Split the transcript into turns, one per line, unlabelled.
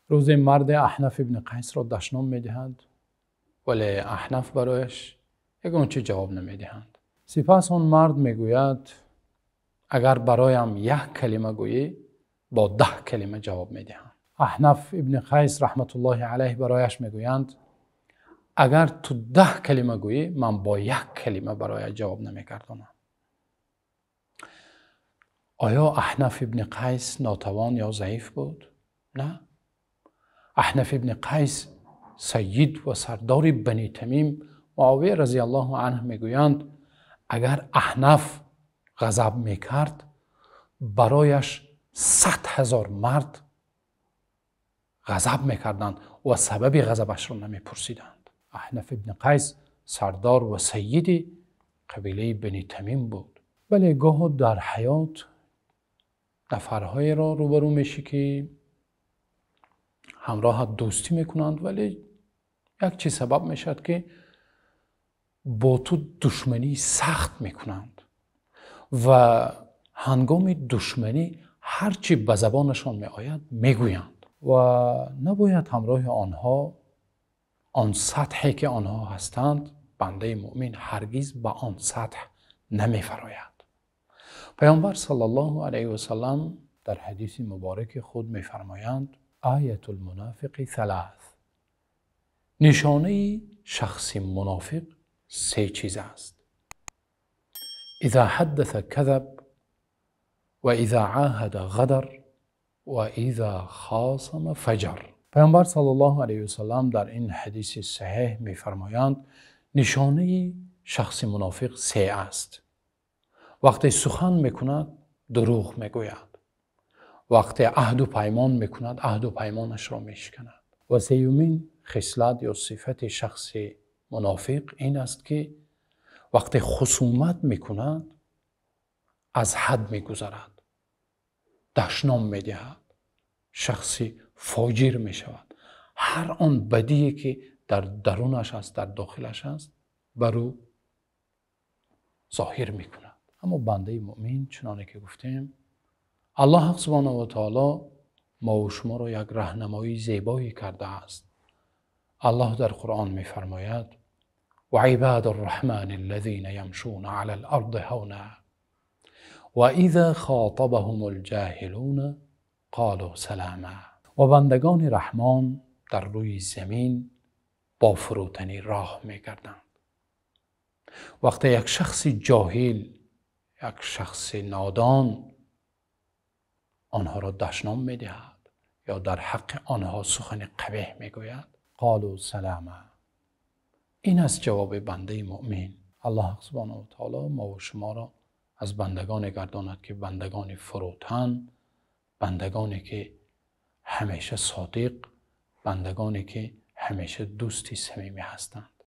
روز مرد احنف ابن قیس را دشنام میدهند، ولی احنف برایش یگانچه جواب نمیدهند. سپس آن مرد میگوید اگر برایم 1 کلمه گویی با 10 کلمه جواب میدهم. احنف ابن قیس رحمت الله علیه برایش میگویند اگر تو 10 کلمه گویی من با 1 کلمه برای جواب نمیگردانم. آیا احنف ابن قیس ناتوان یا ضعیف بود؟ نه. احنف ابن قیس سید و سردار بنی تمیم معاویه رضی الله عنه میگویند اگر احنف غضب میکرد برایش 100,000 مرد غضب میکردند و سبب غضبش را نمیپرسیدند. احنف ابن قیس سردار و سید قبیله بنی تمیم بود. ولی گاه در حیات نفرهای را روبرو میشی که همراه دوستی میکنند ولی یک چیز سبب میشد که با تو دشمنی سخت میکنند و هنگام دشمنی هرچی به زبانشان میآید میگویند و نباید همراه آنها آن سطحی که آنها هستند بنده مؤمن هرگز به آن سطح نمیفراید. پیامبر صلی الله علیه و سلم در حدیث مبارک خود میفرمایند آیت المنافق 3. نشانه شخص منافق 3 چیز است. اذا حدث کذب و اذا عاهد غدر و اذا خاصم فجر. پیامبر صلی الله علیه و سلم در این حدیث صحیح میفرمایند نشانه شخص منافق 3 است. وقتی سخن میکند دروغ میگوید، وقتی عهد و پیمان میکند عهد و پیمانش را میشکند. و 3مین خصلت یا صفت شخص منافق این است که وقتی خصومت میکند از حد میگذرد، دشنام میدهد، شخصی فاجر میشود. هر آن بدیه که در درونش است در داخلش است بر او ظاهر میکند. اما بنده مؤمن چنانه که گفتیم الله سبحانه و تعالی ما و شما را یک راهنمایی زیبایی کرده است. الله در قرآن میفرماید و عباد الرحمن الذين يمشون على الارض هونا و اذا خاطبهم الجاهلون قالوا سلاما. و بندگان رحمان در روی زمین با فروتنی راه میگردند. وقتی یک شخص جاهل، یک شخص نادان آنها را دشنام میدهد یا در حق آنها سخن قبیح میگوید قالوا سلاما. این است جواب بنده مؤمن. الله سبحانه و تعالی ما و شما را از بندگان گرداند که بندگان فروتن، بندگانی که همیشه صادق، بندگانی که همیشه دوستی صمیمی هستند.